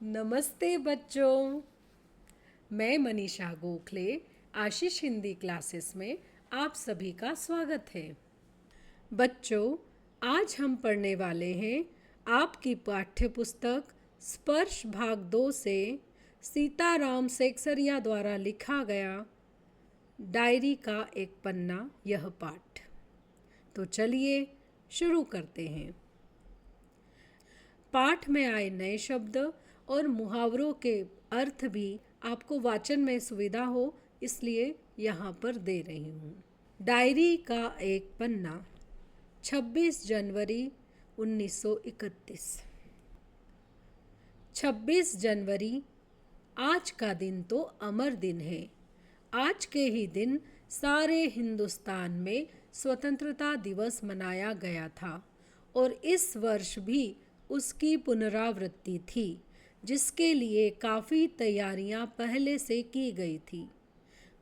नमस्ते बच्चों। मैं मनीषा गोखले आशीष हिंदी क्लासेस में आप सभी का स्वागत है। बच्चों, आज हम पढ़ने वाले हैं आपकी पाठ्य पुस्तक स्पर्श भाग 2 से सीताराम सेक्सरिया द्वारा लिखा गया डायरी का एक पन्ना यह पाठ। तो चलिए शुरू करते हैं। पाठ में आए नए शब्द और मुहावरों के अर्थ भी आपको वाचन में सुविधा हो, इसलिए यहाँ पर दे रही हूँ। डायरी का एक पन्ना, 26 जनवरी 1931। 26 जनवरी आज का दिन तो अमर दिन है। आज के ही दिन सारे हिंदुस्तान में स्वतंत्रता दिवस मनाया गया था और इस वर्ष भी उसकी पुनरावृत्ति थी, जिसके लिए काफ़ी तैयारियां पहले से की गई थी।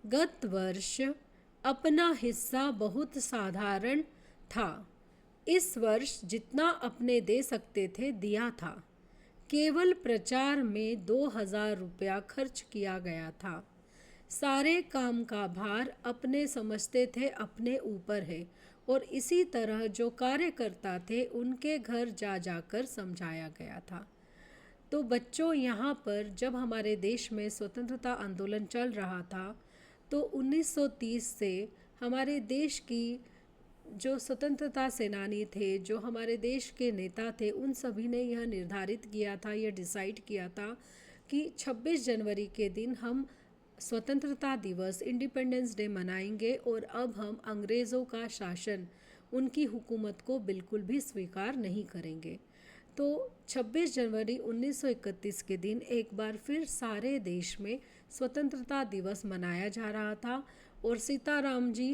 गत वर्ष अपना हिस्सा बहुत साधारण था। इस वर्ष जितना अपने दे सकते थे दिया था। केवल प्रचार में 2000 रुपया खर्च किया गया था। सारे काम का भार अपने समझते थे अपने ऊपर है और इसी तरह जो कार्यकर्ता थे उनके घर जा जाकर समझाया गया था। तो बच्चों, यहाँ पर जब हमारे देश में स्वतंत्रता आंदोलन चल रहा था तो 1930 से हमारे देश की जो स्वतंत्रता सेनानी थे, जो हमारे देश के नेता थे, उन सभी ने यह निर्धारित किया था, यह डिसाइड किया था कि 26 जनवरी के दिन हम स्वतंत्रता दिवस, इंडिपेंडेंस डे मनाएंगे और अब हम अंग्रेज़ों का शासन, उनकी हुकूमत को बिल्कुल भी स्वीकार नहीं करेंगे। तो 26 जनवरी 1931 के दिन एक बार फिर सारे देश में स्वतंत्रता दिवस मनाया जा रहा था और सीताराम जी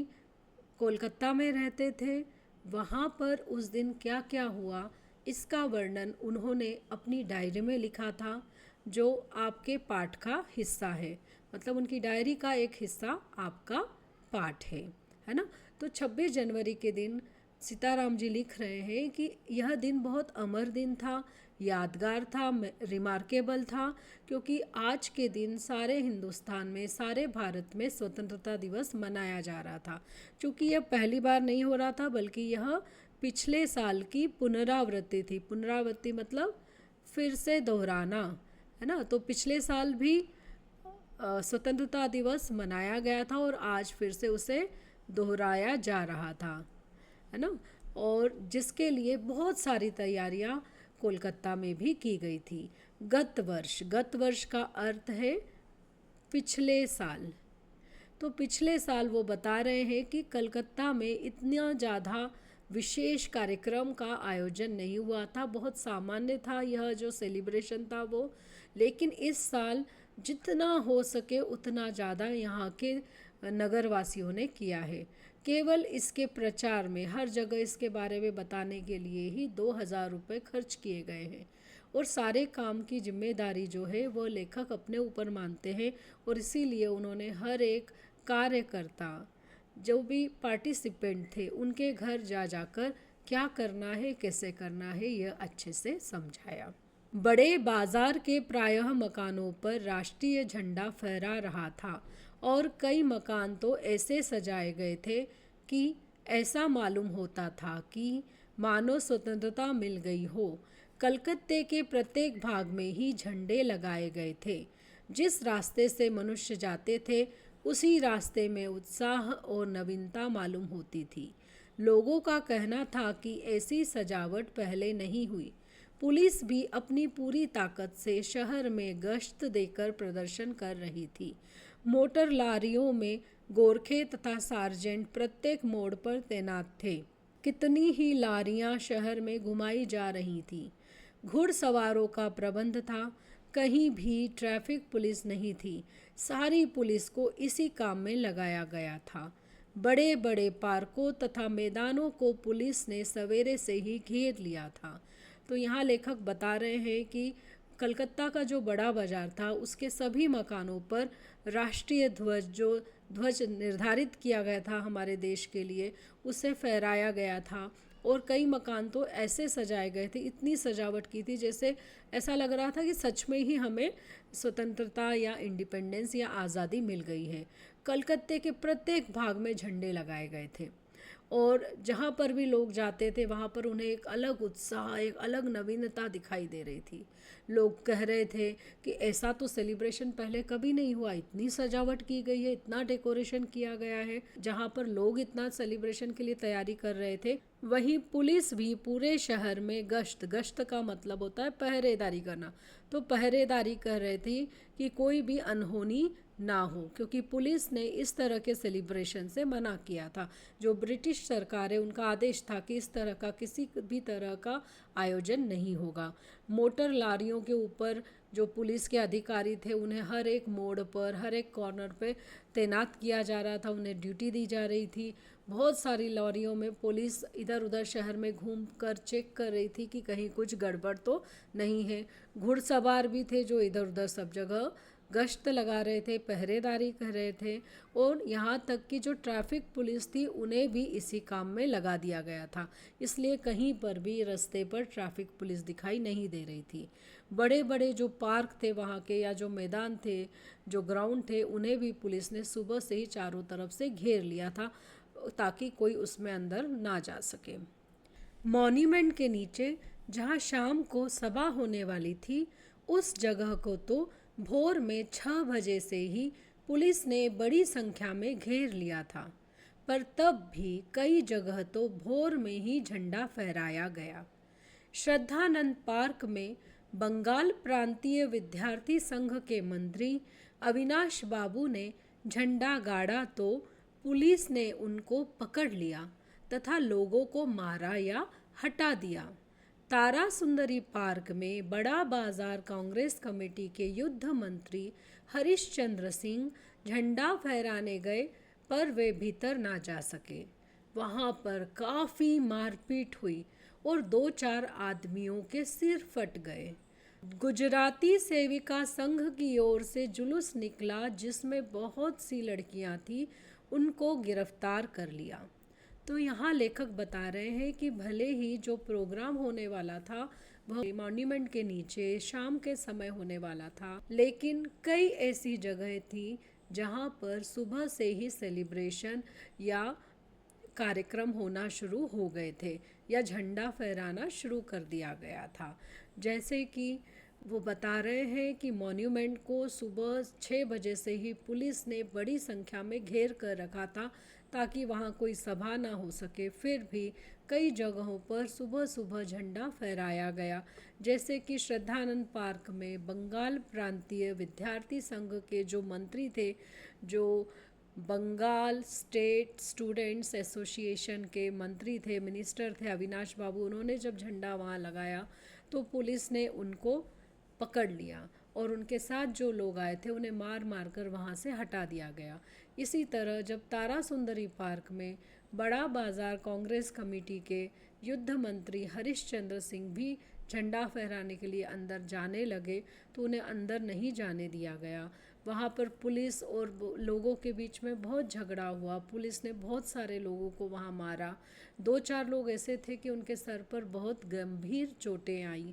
कोलकाता में रहते थे। वहाँ पर उस दिन क्या क्या हुआ इसका वर्णन उन्होंने अपनी डायरी में लिखा था, जो आपके पाठ का हिस्सा है। मतलब उनकी डायरी का एक हिस्सा आपका पाठ है ना। तो 26 जनवरी के दिन सीताराम जी लिख रहे हैं कि यह दिन बहुत अमर दिन था, यादगार था, रिमार्केबल था, क्योंकि आज के दिन सारे हिंदुस्तान में, सारे भारत में स्वतंत्रता दिवस मनाया जा रहा था। चूँकि यह पहली बार नहीं हो रहा था, बल्कि यह पिछले साल की पुनरावृत्ति थी। पुनरावृत्ति मतलब फिर से दोहराना, है ना। तो पिछले साल भी स्वतंत्रता दिवस मनाया गया था और आज फिर से उसे दोहराया जा रहा था, है ना। और जिसके लिए बहुत सारी तैयारियां कोलकाता में भी की गई थी। गत वर्ष का अर्थ है पिछले साल। तो पिछले साल वो बता रहे हैं कि कलकत्ता में इतना ज़्यादा विशेष कार्यक्रम का आयोजन नहीं हुआ था, बहुत सामान्य था यह जो सेलिब्रेशन था वो। लेकिन इस साल जितना हो सके उतना ज़्यादा यहाँ के नगरवासियों ने किया है। केवल इसके प्रचार में, हर जगह इसके बारे में बताने के लिए ही 2000 रुपये खर्च किए गए हैं और सारे काम की जिम्मेदारी जो है वो लेखक अपने ऊपर मानते हैं और इसीलिए उन्होंने हर एक कार्यकर्ता, जो भी पार्टिसिपेंट थे, उनके घर जा जाकर क्या करना है, कैसे करना है, यह अच्छे से समझाया। बड़े बाजार के प्रायः मकानों पर राष्ट्रीय झंडा फहरा रहा था और कई मकान तो ऐसे सजाए गए थे कि ऐसा मालूम होता था कि मानो स्वतंत्रता मिल गई हो। कलकत्ते के प्रत्येक भाग में ही झंडे लगाए गए थे। जिस रास्ते से मनुष्य जाते थे उसी रास्ते में उत्साह और नवीनता मालूम होती थी। लोगों का कहना था कि ऐसी सजावट पहले नहीं हुई। पुलिस भी अपनी पूरी ताकत से शहर में गश्त देकर प्रदर्शन कर रही थी। मोटर लारियों में गोरखे तथा सार्जेंट प्रत्येक मोड़ पर तैनात थे। कितनी ही लारियां शहर में घुमाई जा रही थीं। घुड़सवारों का प्रबंध था। कहीं भी ट्रैफिक पुलिस नहीं थी। सारी पुलिस को इसी काम में लगाया गया था। बड़े बड़े पार्कों तथा मैदानों को पुलिस ने सवेरे से ही घेर लिया था। तो यहाँ लेखक बता रहे हैं कि कलकत्ता का जो बड़ा बाजार था उसके सभी मकानों पर राष्ट्रीय ध्वज, जो ध्वज निर्धारित किया गया था हमारे देश के लिए, उसे फहराया गया था और कई मकान तो ऐसे सजाए गए थे, इतनी सजावट की थी जैसे ऐसा लग रहा था कि सच में ही हमें स्वतंत्रता या इंडिपेंडेंस या आज़ादी मिल गई है। कलकत्ते के प्रत्येक भाग में झंडे लगाए गए थे और जहाँ पर भी लोग जाते थे वहाँ पर उन्हें एक अलग उत्साह, एक अलग नवीनता दिखाई दे रही थी। लोग कह रहे थे कि ऐसा तो सेलिब्रेशन पहले कभी नहीं हुआ, इतनी सजावट की गई है, इतना डेकोरेशन किया गया है। जहाँ पर लोग इतना सेलिब्रेशन के लिए तैयारी कर रहे थे, वहीं पुलिस भी पूरे शहर में गश्त का मतलब होता है पहरेदारी करना, तो पहरेदारी कर रहे थे कि कोई भी अनहोनी ना हो, क्योंकि पुलिस ने इस तरह के सेलिब्रेशन से मना किया था। जो ब्रिटिश सरकार है उनका आदेश था कि इस तरह का किसी भी तरह का आयोजन नहीं होगा। मोटर लारियों के ऊपर जो पुलिस के अधिकारी थे उन्हें हर एक मोड़ पर, हर एक कॉर्नर पे तैनात किया जा रहा था, उन्हें ड्यूटी दी जा रही थी। बहुत सारी लॉरियों में पुलिस इधर उधर शहर में घूम कर चेक कर रही थी कि कहीं कुछ गड़बड़ तो नहीं है। घुड़सवार भी थे जो इधर उधर सब जगह गश्त लगा रहे थे, पहरेदारी कर रहे थे, और यहाँ तक कि जो ट्रैफिक पुलिस थी उन्हें भी इसी काम में लगा दिया गया था। इसलिए कहीं पर भी रास्ते पर ट्रैफिक पुलिस दिखाई नहीं दे रही थी। बड़े बड़े जो पार्क थे वहाँ के, या जो मैदान थे, जो ग्राउंड थे, उन्हें भी पुलिस ने सुबह से ही चारों तरफ से घेर लिया था ताकि कोई उसमें अंदर ना जा सके। मॉन्यूमेंट के नीचे जहाँ शाम को सभा होने वाली थी, उस जगह को तो भोर में 6 बजे से ही पुलिस ने बड़ी संख्या में घेर लिया था, पर तब भी कई जगह तो भोर में ही झंडा फहराया गया। श्रद्धानंद पार्क में बंगाल प्रांतीय विद्यार्थी संघ के मंत्री अविनाश बाबू ने झंडा गाड़ा तो पुलिस ने उनको पकड़ लिया तथा लोगों को मारा या हटा दिया। तारा सुंदरी पार्क में बड़ा बाजार कांग्रेस कमेटी के युद्ध मंत्री हरिश्चंद्र सिंह झंडा फहराने गए, पर वे भीतर ना जा सके। वहाँ पर काफ़ी मारपीट हुई और 2-4 आदमियों के सिर फट गए। गुजराती सेविका संघ की ओर से जुलूस निकला जिसमें बहुत सी लड़कियां थीं, उनको गिरफ्तार कर लिया। तो यहाँ लेखक बता रहे हैं कि भले ही जो प्रोग्राम होने वाला था वह मॉन्यूमेंट के नीचे शाम के समय होने वाला था, लेकिन कई ऐसी जगह थी जहाँ पर सुबह से ही सेलिब्रेशन या कार्यक्रम होना शुरू हो गए थे या झंडा फहराना शुरू कर दिया गया था। जैसे कि वो बता रहे हैं कि मॉन्यूमेंट को सुबह 6 बजे से ही पुलिस ने बड़ी संख्या में घेर कर रखा था ताकि वहाँ कोई सभा ना हो सके। फिर भी कई जगहों पर सुबह सुबह झंडा फहराया गया, जैसे कि श्रद्धानंद पार्क में बंगाल प्रांतीय विद्यार्थी संघ के जो मंत्री थे, जो बंगाल स्टेट स्टूडेंट्स एसोसिएशन के मंत्री थे, मिनिस्टर थे अविनाश बाबू, उन्होंने जब झंडा वहाँ लगाया तो पुलिस ने उनको पकड़ लिया और उनके साथ जो लोग आए थे उन्हें मार मार कर वहाँ से हटा दिया गया। इसी तरह जब तारा सुंदरी पार्क में बड़ा बाजार कांग्रेस कमेटी के युद्ध मंत्री हरिश्चंद्र सिंह भी झंडा फहराने के लिए अंदर जाने लगे तो उन्हें अंदर नहीं जाने दिया गया। वहाँ पर पुलिस और लोगों के बीच में बहुत झगड़ा हुआ, पुलिस ने बहुत सारे लोगों को वहाँ मारा। 2-4 लोग ऐसे थे कि उनके सर पर बहुत गंभीर चोटें आईं।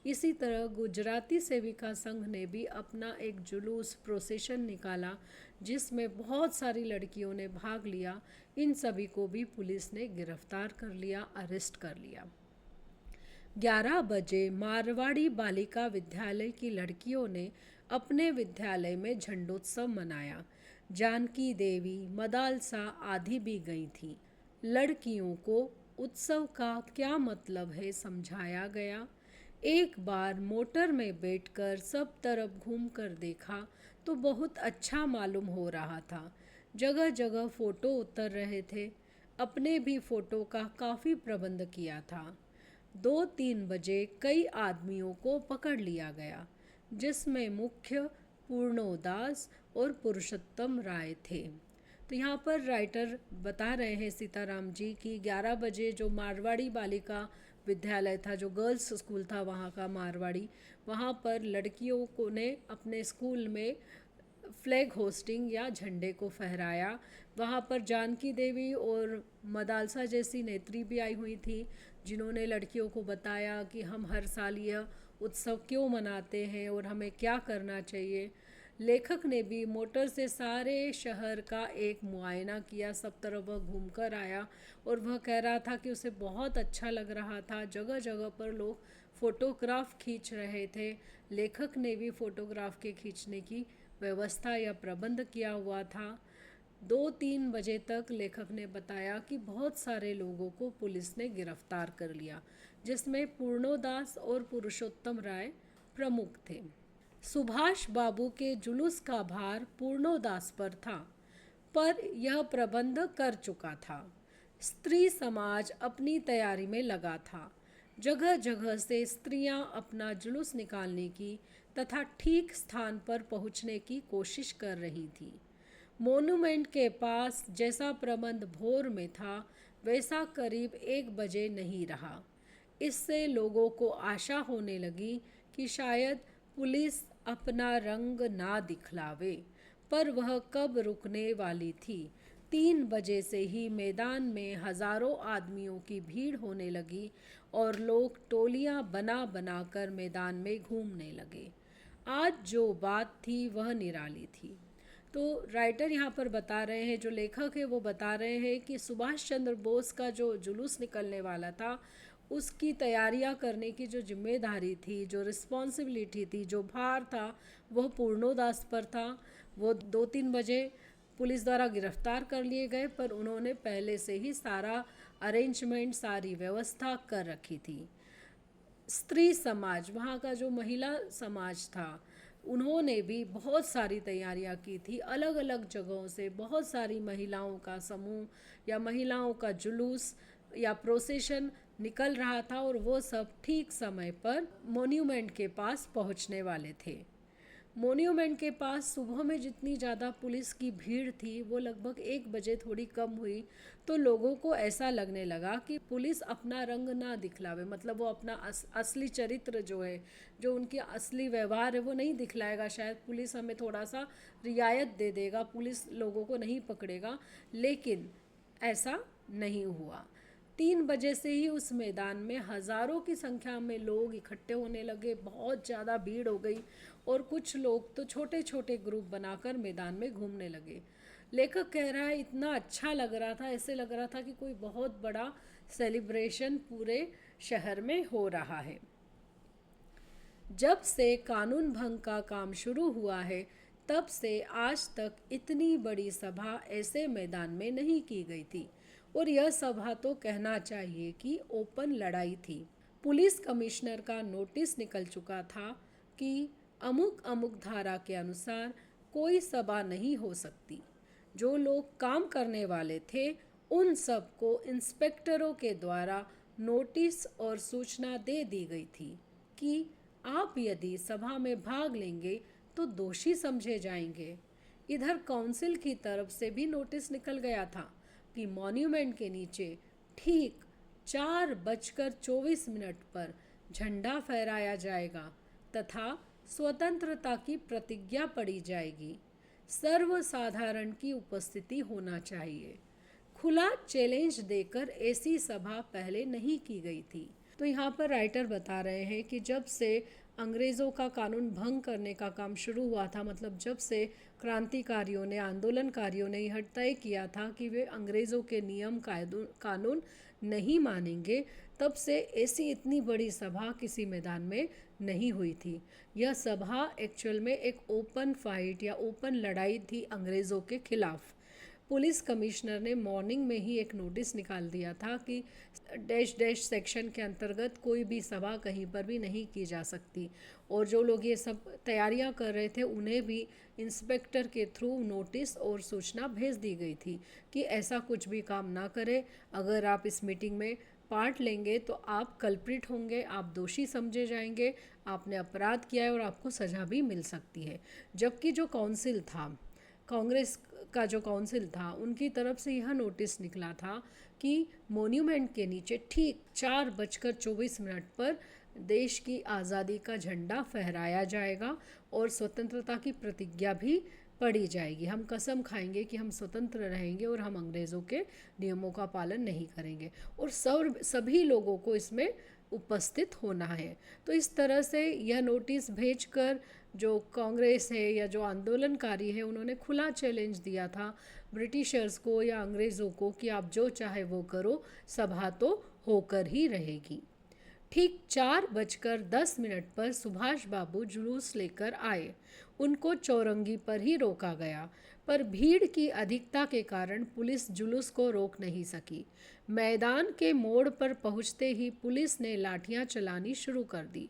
इसी तरह गुजराती सेविका संघ ने भी अपना एक जुलूस प्रोसेशन निकाला जिसमें बहुत सारी लड़कियों ने भाग लिया। इन सभी को भी पुलिस ने गिरफ्तार कर लिया, अरेस्ट कर लिया। 11 बजे मारवाड़ी बालिका विद्यालय की लड़कियों ने अपने विद्यालय में झंडोत्सव मनाया। जानकी देवी, मदालसा आदि भी गई थीं। लड़कियों को उत्सव का क्या मतलब है समझाया गया। एक बार मोटर में बैठकर सब तरफ घूमकर देखा तो बहुत अच्छा मालूम हो रहा था। जगह जगह फ़ोटो उतर रहे थे। अपने भी फ़ोटो का काफ़ी प्रबंध किया था। 2-3 बजे कई आदमियों को पकड़ लिया गया, जिसमें मुख्य पूर्णोदास और पुरुषोत्तम राय थे। तो यहाँ पर राइटर बता रहे हैं सीताराम जी कि 11 बजे जो मारवाड़ी बालिका विद्यालय था, जो गर्ल्स स्कूल था वहाँ का मारवाड़ी, वहाँ पर लड़कियों को ने अपने स्कूल में फ्लैग होस्टिंग या झंडे को फहराया। वहाँ पर जानकी देवी और मदालसा जैसी नेत्री भी आई हुई थी, जिन्होंने लड़कियों को बताया कि हम हर साल यह उत्सव क्यों मनाते हैं और हमें क्या करना चाहिए। लेखक ने भी मोटर से सारे शहर का एक मुआयना किया, सब तरफ वह घूम कर आया और वह कह रहा था कि उसे बहुत अच्छा लग रहा था। जगह जगह पर लोग फ़ोटोग्राफ खींच रहे थे। लेखक ने भी फ़ोटोग्राफ के खींचने की व्यवस्था या प्रबंध किया हुआ था। 2-3 बजे तक लेखक ने बताया कि बहुत सारे लोगों को पुलिस ने गिरफ्तार कर लिया, जिसमें पूर्णोदास और पुरुषोत्तम राय प्रमुख थे। सुभाष बाबू के जुलूस का भार पूर्णोदास पर था, पर यह प्रबंध कर चुका था। स्त्री समाज अपनी तैयारी में लगा था। जगह जगह से स्त्रियां अपना जुलूस निकालने की तथा ठीक स्थान पर पहुंचने की कोशिश कर रही थी। मोन्यूमेंट के पास जैसा प्रबंध भोर में था, वैसा करीब 1 बजे नहीं रहा। इससे लोगों को आशा होने लगी कि शायद पुलिस अपना रंग ना दिखलावे, पर वह कब रुकने वाली थी। 3 बजे से ही मैदान में हजारों आदमियों की भीड़ होने लगी और लोग टोलियां बना बना कर मैदान में घूमने लगे। आज जो बात थी वह निराली थी। तो राइटर यहाँ पर बता रहे हैं, जो लेखक है वो बता रहे हैं कि सुभाष चंद्र बोस का जो जुलूस निकलने वाला था, उसकी तैयारियां करने की जो जिम्मेदारी थी, जो रिस्पॉन्सिबिलिटी थी, जो भार था, वह पूर्णोदास पर था। वो 2-3 बजे पुलिस द्वारा गिरफ्तार कर लिए गए, पर उन्होंने पहले से ही सारा अरेंजमेंट, सारी व्यवस्था कर रखी थी। स्त्री समाज, वहाँ का जो महिला समाज था, उन्होंने भी बहुत सारी तैयारियां की थी। अलग अलग जगहों से बहुत सारी महिलाओं का समूह या महिलाओं का जुलूस या प्रोसेशन निकल रहा था और वो सब ठीक समय पर मोन्यूमेंट के पास पहुंचने वाले थे। मोन्यूमेंट के पास सुबह में जितनी ज़्यादा पुलिस की भीड़ थी, वो लगभग 1 बजे थोड़ी कम हुई, तो लोगों को ऐसा लगने लगा कि पुलिस अपना रंग ना दिखलावे, मतलब वो अपना असली चरित्र जो है, जो उनकी असली व्यवहार है, वो नहीं दिखलाएगा। शायद पुलिस हमें थोड़ा सा रियायत दे देगा, पुलिस लोगों को नहीं पकड़ेगा, लेकिन ऐसा नहीं हुआ। 3 बजे से ही उस मैदान में हज़ारों की संख्या में लोग इकट्ठे होने लगे, बहुत ज़्यादा भीड़ हो गई और कुछ लोग तो छोटे छोटे ग्रुप बनाकर मैदान में घूमने लगे। लेखक कह रहा है, इतना अच्छा लग रहा था, ऐसे लग रहा था कि कोई बहुत बड़ा सेलिब्रेशन पूरे शहर में हो रहा है। जब से कानून भंग का काम शुरू हुआ है, तब से आज तक इतनी बड़ी सभा ऐसे मैदान में नहीं की गई थी, और यह सभा तो कहना चाहिए कि ओपन लड़ाई थी। पुलिस कमिश्नर का नोटिस निकल चुका था कि अमुक अमुक धारा के अनुसार कोई सभा नहीं हो सकती। जो लोग काम करने वाले थे, उन सबको इंस्पेक्टरों के द्वारा नोटिस और सूचना दे दी गई थी कि आप यदि सभा में भाग लेंगे तो दोषी समझे जाएंगे। इधर काउंसिल की तरफ से भी नोटिस निकल गया था कि मॉन्यूमेंट के नीचे ठीक 4:24 पर झंडा फहराया जाएगा तथा स्वतंत्रता की प्रतिज्ञा पढ़ी जाएगी। सर्वसाधारण की उपस्थिति होना चाहिए। खुला चैलेंज देकर ऐसी सभा पहले नहीं की गई थी। तो यहाँ पर राइटर बता रहे हैं कि जब से अंग्रेज़ों का कानून भंग करने का काम शुरू हुआ था, मतलब जब से क्रांतिकारियों ने, आंदोलनकारियों ने यह तय किया था कि वे अंग्रेज़ों के नियम कानून नहीं मानेंगे, तब से ऐसी इतनी बड़ी सभा किसी मैदान में नहीं हुई थी। यह सभा एक्चुअल में एक ओपन फाइट या ओपन लड़ाई थी अंग्रेज़ों के खिलाफ। पुलिस कमिश्नर ने मॉर्निंग में ही एक नोटिस निकाल दिया था कि डैश डैश सेक्शन के अंतर्गत कोई भी सभा कहीं पर भी नहीं की जा सकती, और जो लोग ये सब तैयारियां कर रहे थे उन्हें भी इंस्पेक्टर के थ्रू नोटिस और सूचना भेज दी गई थी कि ऐसा कुछ भी काम ना करें। अगर आप इस मीटिंग में पार्ट लेंगे तो आप कल्प्रिट होंगे, आप दोषी समझे जाएंगे, आपने अपराध किया है और आपको सज़ा भी मिल सकती है। जबकि जो काउंसिल था, कांग्रेस का जो काउंसिल था, उनकी तरफ से यह नोटिस निकला था कि मॉन्यूमेंट के नीचे ठीक 4:24 पर देश की आज़ादी का झंडा फहराया जाएगा और स्वतंत्रता की प्रतिज्ञा भी पड़ी जाएगी। हम कसम खाएंगे कि हम स्वतंत्र रहेंगे और हम अंग्रेज़ों के नियमों का पालन नहीं करेंगे, और सभी लोगों को इसमें उपस्थित होना है। तो इस तरह से यह नोटिस भेजकर जो कांग्रेस है या जो आंदोलनकारी है, उन्होंने खुला चैलेंज दिया था ब्रिटिशर्स को या अंग्रेज़ों को कि आप जो चाहे वो करो, सभा तो होकर ही रहेगी। ठीक 4:10 पर सुभाष बाबू जुलूस लेकर आए। उनको चौरंगी पर ही रोका गया, पर भीड़ की अधिकता के कारण पुलिस जुलूस को रोक नहीं सकी। मैदान के मोड़ पर पहुंचते ही पुलिस ने लाठियां चलानी शुरू कर दी।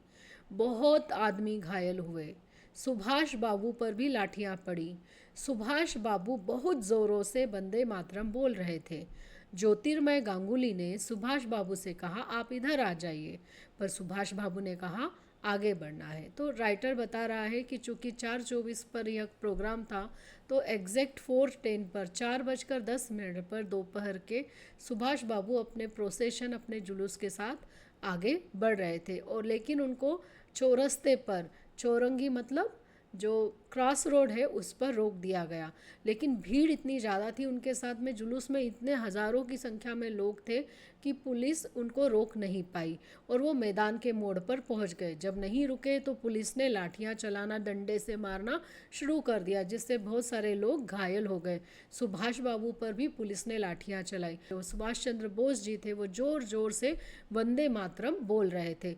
बहुत आदमी घायल हुए। सुभाष बाबू पर भी लाठियां पड़ी। सुभाष बाबू बहुत ज़ोरों से वंदे मातरम बोल रहे थे। ज्योतिर्मय गांगुली ने सुभाष बाबू से कहा, आप इधर आ जाइए, पर सुभाष बाबू ने कहा आगे बढ़ना है। तो राइटर बता रहा है कि चूंकि 4:24 पर यह प्रोग्राम था, तो एग्जैक्ट 4:10 पर 4:10 पर दोपहर के सुभाष बाबू अपने प्रोसेशन, अपने जुलूस के साथ आगे बढ़ रहे थे, और लेकिन उनको चौरस्ते पर, चौरंगी मतलब जो क्रॉस रोड है, उस पर रोक दिया गया। लेकिन भीड़ इतनी ज़्यादा थी उनके साथ में, जुलूस में इतने हज़ारों की संख्या में लोग थे कि पुलिस उनको रोक नहीं पाई, और वो मैदान के मोड़ पर पहुंच गए। जब नहीं रुके तो पुलिस ने लाठियां चलाना, डंडे से मारना शुरू कर दिया, जिससे बहुत सारे लोग घायल हो गए। सुभाष बाबू पर भी पुलिस ने लाठियां चलाई। तो सुभाष चंद्र बोस जी थे, वो ज़ोर ज़ोर से वंदे मातरम बोल रहे थे।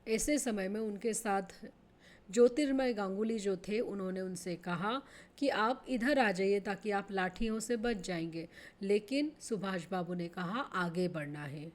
ऐसे समय में उनके साथ ज्योतिर्मय गांगुली जो थे, उन्होंने उनसे कहा कि आप इधर आ जाइए ताकि आप लाठियों से बच जाएंगे, लेकिन सुभाष बाबू ने कहा आगे बढ़ना है।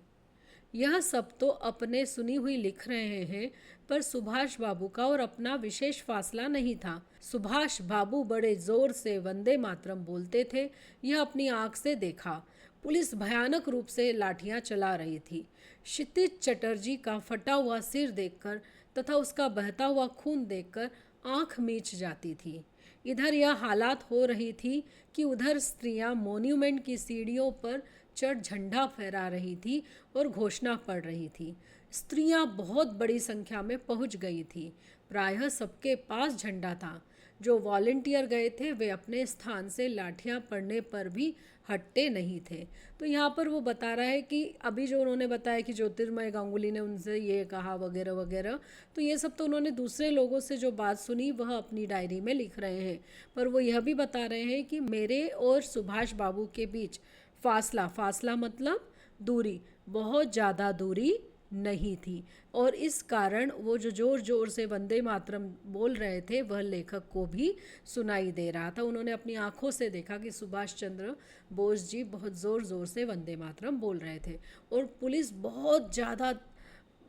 यह सब तो अपने सुनी हुई लिख रहे हैं, पर सुभाष बाबू का और अपना विशेष फासला नहीं था। सुभाष बाबू बड़े जोर से वंदे मातरम बोलते थे, यह अपनी आंख से देखा। पुलिस भयानक रूप से लाठियां चला रही थी। क्षितिज चटर्जी का फटा हुआ सिर देखकर तथा उसका बहता हुआ खून देखकर आंख मीच जाती थी। इधर यह हालात हो रही थी कि उधर स्त्रियां मॉन्यूमेंट की सीढ़ियों पर चढ़ झंडा फहरा रही थी और घोषणा पढ़ रही थी। स्त्रियां बहुत बड़ी संख्या में पहुंच गई थी। प्रायः सबके पास झंडा था। जो वॉलंटियर गए थे वे अपने स्थान से लाठियां पड़ने पर भी हटते नहीं थे। तो यहाँ पर वो बता रहा है कि अभी जो उन्होंने बताया कि ज्योतिर्मय गांगुली ने उनसे ये कहा वगैरह वगैरह, तो ये सब तो उन्होंने दूसरे लोगों से जो बात सुनी वह अपनी डायरी में लिख रहे हैं। पर वो यह भी बता रहे हैं कि मेरे और सुभाष बाबू के बीच फासला मतलब दूरी, बहुत ज़्यादा दूरी नहीं थी, और इस कारण वो जो जोर जोर से वंदे मातरम बोल रहे थे वह लेखक को भी सुनाई दे रहा था। उन्होंने अपनी आंखों से देखा कि सुभाष चंद्र बोस जी बहुत ज़ोर ज़ोर से वंदे मातरम बोल रहे थे, और पुलिस बहुत ज़्यादा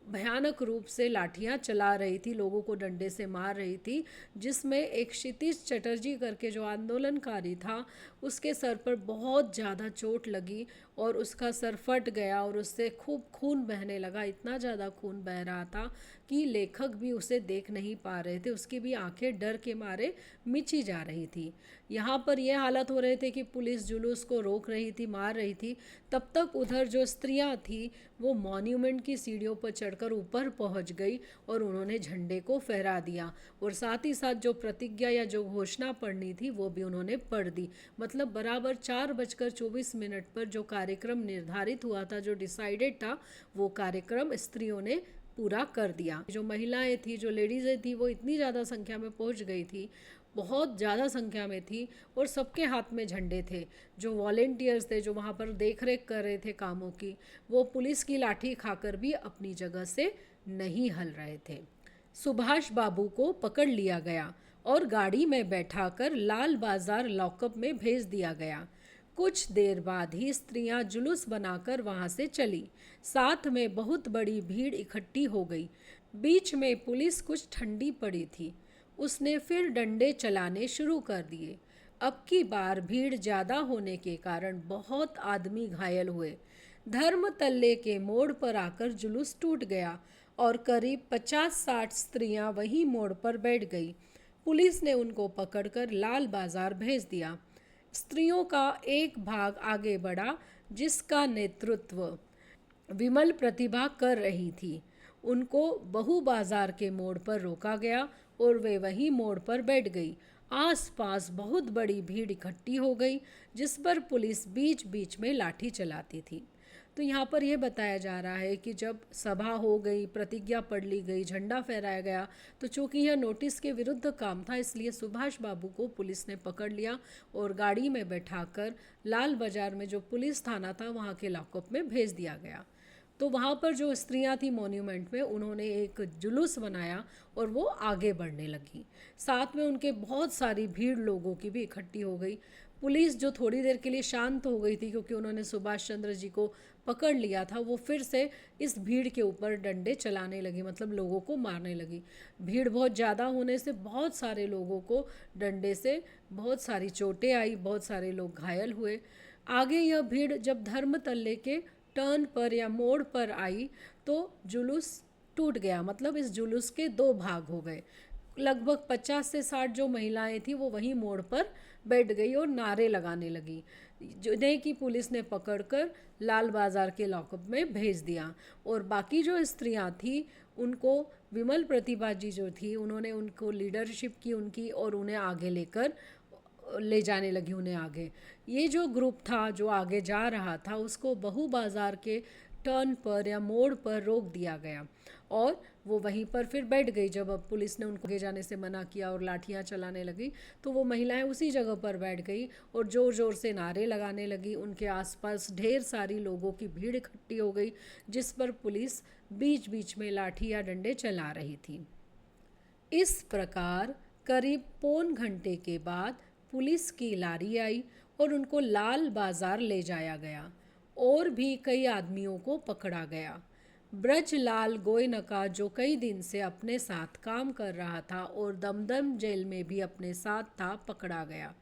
भयानक रूप से लाठियां चला रही थी, लोगों को डंडे से मार रही थी, जिसमें एक क्षितिज चटर्जी करके जो आंदोलनकारी था, उसके सर पर बहुत ज़्यादा चोट लगी और उसका सर फट गया और उससे खूब खून बहने लगा। इतना ज़्यादा खून बह रहा था कि लेखक भी उसे देख नहीं पा रहे थे, उसकी भी आंखें डर के मारे मिची जा रही थी। यहाँ पर यह हालत हो रहे थे कि पुलिस जुलूस को रोक रही थी, मार रही थी, तब तक उधर जो स्त्रियाँ थी वो मॉन्यूमेंट की सीढ़ियों पर चढ़कर ऊपर पहुँच गई और उन्होंने झंडे को फहरा दिया, और साथ ही साथ जो प्रतिज्ञा या जो घोषणा पढ़नी थी वो भी उन्होंने पढ़ दी। मतलब बराबर 4:24 पर जो कार्यक्रम निर्धारित हुआ था, जो डिसाइडेड था, वो कार्यक्रम स्त्रियों ने पूरा कर दिया। जो महिलाएं थी, जो लेडीज़ें थी, वो इतनी ज़्यादा संख्या में पहुंच गई थी, बहुत ज़्यादा संख्या में थी, और सबके हाथ में झंडे थे। जो वॉलेंटियर्स थे, जो वहाँ पर देख रेख कर रहे थे कामों की, वो पुलिस की लाठी खाकर भी अपनी जगह से नहीं हल रहे थे। सुभाष बाबू को पकड़ लिया गया और गाड़ी में बैठाकर लाल बाजार लॉकअप में भेज दिया गया। कुछ देर बाद ही स्त्रियां जुलूस बनाकर वहां से चली। साथ में बहुत बड़ी भीड़ इकट्ठी हो गई। बीच में पुलिस कुछ ठंडी पड़ी थी। उसने फिर डंडे चलाने शुरू कर दिए। अब की बार भीड़ ज़्यादा होने के कारण बहुत आदमी घायल हुए। धर्म तल्ले के मोड़ पर आकर जुलूस टूट गया और करीब 50-60 स्त्रियां वहीं मोड़ पर बैठ गई। पुलिस ने उनको पकड़कर लाल बाजार भेज दिया। स्त्रियों का एक भाग आगे बढ़ा, जिसका नेतृत्व विमल प्रतिभा कर रही थी। उनको बहु बाजार के मोड़ पर रोका गया और वे वहीं मोड़ पर बैठ गई। आसपास बहुत बड़ी भीड़ इकट्ठी हो गई, जिस पर पुलिस बीच बीच में लाठी चलाती थी। तो यहाँ पर यह बताया जा रहा है कि जब सभा हो गई, प्रतिज्ञा पढ़ ली गई, झंडा फहराया गया, तो चूंकि यह नोटिस के विरुद्ध काम था, इसलिए सुभाष बाबू को पुलिस ने पकड़ लिया और गाड़ी में बैठाकर लाल बाजार में जो पुलिस थाना था वहाँ के लॉकअप में भेज दिया गया। तो वहाँ पर जो स्त्रियाँ थी मॉन्यूमेंट में, उन्होंने एक जुलूस बनाया और वो आगे बढ़ने लगी। साथ में उनके बहुत सारी भीड़ लोगों की भी इकट्ठी हो गई। पुलिस जो थोड़ी देर के लिए शांत हो गई थी क्योंकि उन्होंने सुभाष चंद्र जी को पकड़ लिया था, वो फिर से इस भीड़ के ऊपर डंडे चलाने लगी, मतलब लोगों को मारने लगी। भीड़ बहुत ज़्यादा होने से बहुत सारे लोगों को डंडे से बहुत सारी चोटें आई, बहुत सारे लोग घायल हुए। आगे यह भीड़ जब धर्म तल्ले के टर्न पर या मोड़ पर आई तो जुलूस टूट गया, मतलब इस जुलूस के दो भाग हो गए। लगभग 50 से 60 जो महिलाएं थी वो वहीं मोड़ पर बैठ गई और नारे लगाने लगी, जिन्हें कि पुलिस ने पकड़कर लाल बाजार के लॉकअप में भेज दिया। और बाकी जो स्त्रियां थी उनको, विमल प्रतिभा जी जो थी, उन्होंने उनको लीडरशिप की उनकी और उन्हें आगे लेकर ले जाने लगी उन्हें आगे। ये जो ग्रुप था जो आगे जा रहा था उसको बहू बाजार के टर्न पर या मोड़ पर रोक दिया गया और वो वहीं पर फिर बैठ गई। जब अब पुलिस ने उनको आगे जाने से मना किया और लाठियां चलाने लगी तो वो महिलाएं उसी जगह पर बैठ गई और ज़ोर ज़ोर से नारे लगाने लगी। उनके आसपास ढेर सारी लोगों की भीड़ इकट्ठी हो गई, जिस पर पुलिस बीच बीच में लाठी या डंडे चला रही थी। इस प्रकार करीब पौन घंटे के बाद पुलिस की लारी आई और उनको लाल बाजार ले जाया गया और भी कई आदमियों को पकड़ा गया। ब्रजलाल गोयनका, जो कई दिन से अपने साथ काम कर रहा था और दमदम जेल में भी अपने साथ था, पकड़ा गया।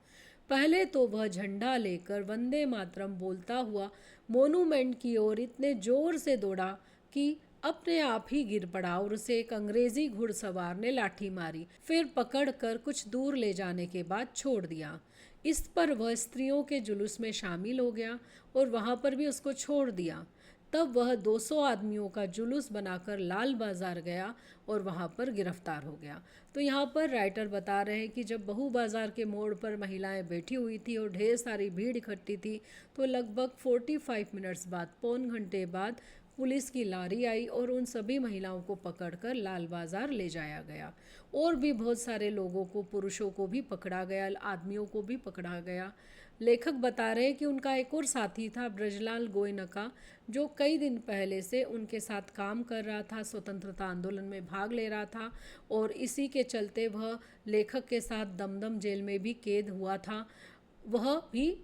पहले तो वह झंडा लेकर वंदे मातरम बोलता हुआ मोनूमेंट की ओर इतने जोर से दौड़ा कि अपने आप ही गिर पड़ा और उसे एक अंग्रेजी घुड़सवार ने लाठी मारी, फिर पकड़कर कुछ दूर ले जाने के बाद छोड़ दिया। इस पर वह स्त्रियों के जुलूस में शामिल हो गया और वहां पर भी उसको छोड़ दिया। तब वह 200 आदमियों का जुलूस बनाकर लाल बाजार गया और वहां पर गिरफ्तार हो गया। तो यहाँ पर राइटर बता रहे हैं कि जब बहू बाजार के मोड़ पर महिलाएं बैठी हुई थी और ढेर सारी भीड़ इकट्ठी थी, तो लगभग 45 मिनट्स बाद, पौन घंटे बाद, पुलिस की लारी आई और उन सभी महिलाओं को पकड़कर लाल बाजार ले जाया गया। और भी बहुत सारे लोगों को, पुरुषों को भी पकड़ा गया, आदमियों को भी पकड़ा गया। लेखक बता रहे हैं कि उनका एक और साथी था ब्रजलाल गोयनका, जो कई दिन पहले से उनके साथ काम कर रहा था, स्वतंत्रता आंदोलन में भाग ले रहा था और इसी के चलते वह लेखक के साथ दमदम जेल में भी कैद हुआ था। वह भी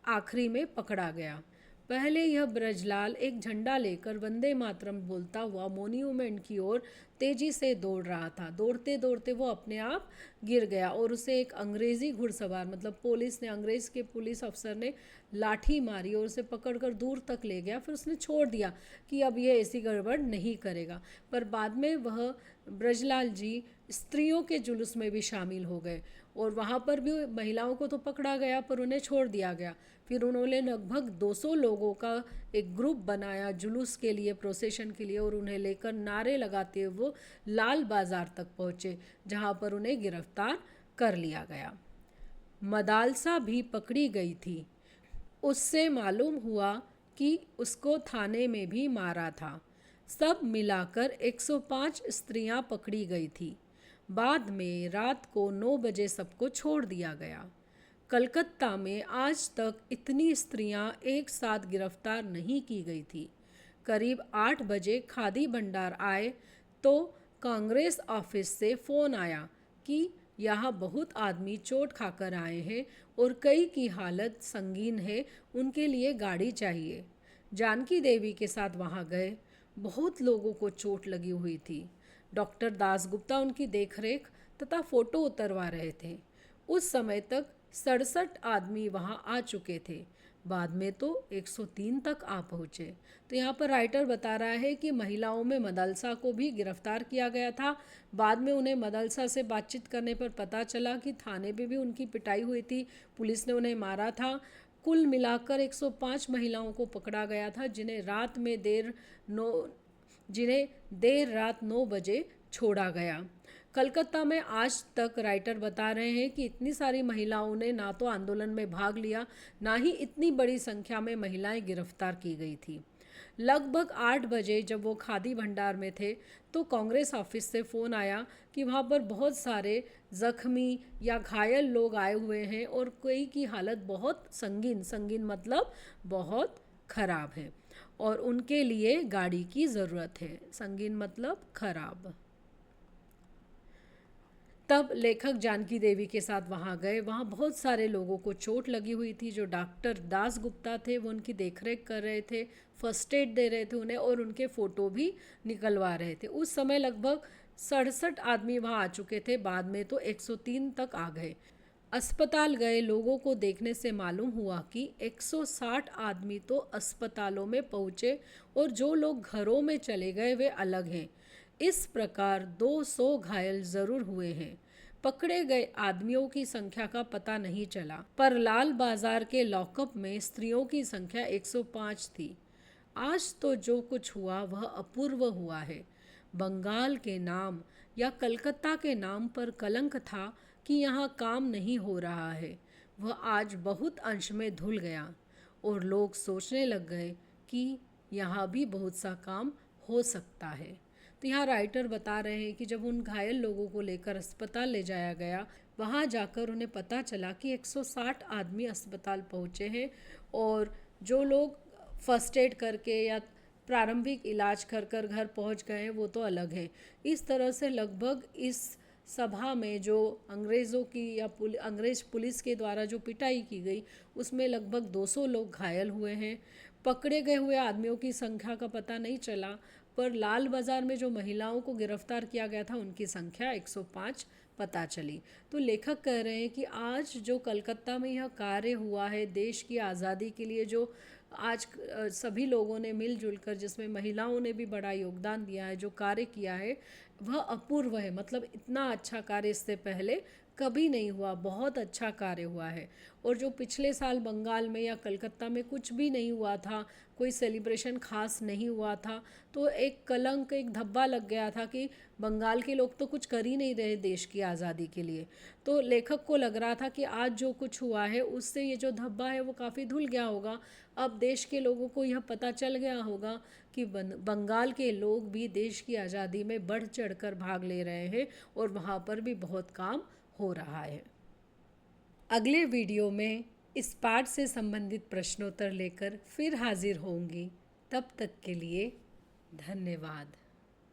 आखिरी में पकड़ा गया। पहले यह ब्रजलाल एक झंडा लेकर वंदे मातरम बोलता हुआ मॉन्यूमेंट की ओर तेजी से दौड़ रहा था। दौड़ते दौड़ते वो अपने आप गिर गया और उसे एक अंग्रेजी घुड़सवार, मतलब पुलिस ने, अंग्रेज के पुलिस अफसर ने लाठी मारी और उसे पकड़कर दूर तक ले गया। फिर उसने छोड़ दिया कि अब ये ऐसी गड़बड़ नहीं करेगा। पर बाद में वह ब्रजलाल जी स्त्रियों के जुलूस में भी शामिल हो गए और वहाँ पर भी महिलाओं को तो पकड़ा गया पर उन्हें छोड़ दिया गया। फिर उन्होंने लगभग 200 लोगों का एक ग्रुप बनाया जुलूस के लिए, प्रोसेशन के लिए, और उन्हें लेकर नारे लगाते हुए वो लाल बाजार तक पहुँचे, जहाँ पर उन्हें गिरफ्तार कर लिया गया। मदालसा भी पकड़ी गई थी। उससे मालूम हुआ कि उसको थाने में भी मारा था। सब मिलाकर 105 स्त्रियां पकड़ी गई थी। बाद में रात को 9 बजे सबको छोड़ दिया गया। कलकत्ता में आज तक इतनी स्त्रियां एक साथ गिरफ्तार नहीं की गई थी। करीब 8 बजे खादी भंडार आए तो कांग्रेस ऑफिस से फ़ोन आया कि यहाँ बहुत आदमी चोट खाकर आए हैं और कई की हालत संगीन है, उनके लिए गाड़ी चाहिए। जानकी देवी के साथ वहाँ गए। बहुत लोगों को चोट लगी हुई थी। डॉक्टर दासगुप्ता उनकी देखरेख तथा फोटो उतरवा रहे थे। उस समय तक 67 आदमी वहाँ आ चुके थे। बाद में तो 103 तक आ पहुँचे। तो यहाँ पर राइटर बता रहा है कि महिलाओं में मदलसा को भी गिरफ्तार किया गया था। बाद में उन्हें मदलसा से बातचीत करने पर पता चला कि थाने पे भी उनकी पिटाई हुई थी, पुलिस ने उन्हें मारा था। कुल मिलाकर 105 महिलाओं को पकड़ा गया था, जिन्हें देर रात 9 बजे छोड़ा गया। कलकत्ता में आज तक राइटर बता रहे हैं कि इतनी सारी महिलाओं ने ना तो आंदोलन में भाग लिया, ना ही इतनी बड़ी संख्या में महिलाएं गिरफ्तार की गई थी। लगभग 8 बजे जब वो खादी भंडार में थे तो कांग्रेस ऑफिस से फ़ोन आया कि वहाँ पर बहुत सारे जख्मी या घायल लोग आए हुए हैं और कोई की हालत बहुत संगीन, संगीन मतलब बहुत ख़राब है और उनके लिए गाड़ी की ज़रूरत है। संगीन मतलब ख़राब। तब लेखक जानकी देवी के साथ वहाँ गए। वहाँ बहुत सारे लोगों को चोट लगी हुई थी। जो डॉक्टर दास गुप्ता थे वो उनकी देखरेख कर रहे थे, फर्स्ट एड दे रहे थे उन्हें और उनके फ़ोटो भी निकलवा रहे थे। उस समय लगभग 67 आदमी वहाँ आ चुके थे, बाद में तो 103 तक आ गए। अस्पताल गए लोगों को देखने से मालूम हुआ कि 160 आदमी तो अस्पतालों में पहुँचे और जो लोग घरों में चले गए वे अलग हैं। इस प्रकार 200 घायल जरूर हुए हैं। पकड़े गए आदमियों की संख्या का पता नहीं चला, पर लाल बाजार के लॉकअप में स्त्रियों की संख्या 105 थी। आज तो जो कुछ हुआ वह अपूर्व हुआ है। बंगाल के नाम या कलकत्ता के नाम पर कलंक था कि यहाँ काम नहीं हो रहा है, वह आज बहुत अंश में धुल गया और लोग सोचने लग गए कि यहाँ भी बहुत सा काम हो सकता है। तो यहाँ राइटर बता रहे हैं कि जब उन घायल लोगों को लेकर अस्पताल ले जाया गया, वहाँ जाकर उन्हें पता चला कि 160 आदमी अस्पताल पहुँचे हैं और जो लोग फर्स्ट एड करके या प्रारंभिक इलाज कर कर घर पहुँच गए हैं वो तो अलग है। इस तरह से लगभग इस सभा में जो अंग्रेज़ों की या अंग्रेज़ पुलिस के द्वारा जो पिटाई की गई उसमें लगभग 200 लोग घायल हुए हैं। पकड़े गए हुए आदमियों की संख्या का पता नहीं चला, पर लाल बाज़ार में जो महिलाओं को गिरफ्तार किया गया था उनकी संख्या 105 पता चली। तो लेखक कह रहे हैं कि आज जो कलकत्ता में यह कार्य हुआ है देश की आज़ादी के लिए, जो आज सभी लोगों ने मिलजुल कर, जिसमें महिलाओं ने भी बड़ा योगदान दिया है, जो कार्य किया है वह अपूर्व है। मतलब इतना अच्छा कार्य इससे पहले कभी नहीं हुआ, बहुत अच्छा कार्य हुआ है। और जो पिछले साल बंगाल में या कलकत्ता में कुछ भी नहीं हुआ था, कोई सेलिब्रेशन खास नहीं हुआ था, तो एक कलंक, एक धब्बा लग गया था कि बंगाल के लोग तो कुछ कर ही नहीं रहे देश की आज़ादी के लिए। तो लेखक को लग रहा था कि आज जो कुछ हुआ है उससे ये जो धब्बा है वो काफ़ी धुल गया होगा। अब देश के लोगों को यह पता चल गया होगा कि बंगाल के लोग भी देश की आज़ादी में बढ़ चढ़कर भाग ले रहे हैं और वहाँ पर भी बहुत काम हो रहा है। अगले वीडियो में इस पाठ से संबंधित प्रश्नोत्तर लेकर फिर हाजिर होंगी। तब तक के लिए धन्यवाद।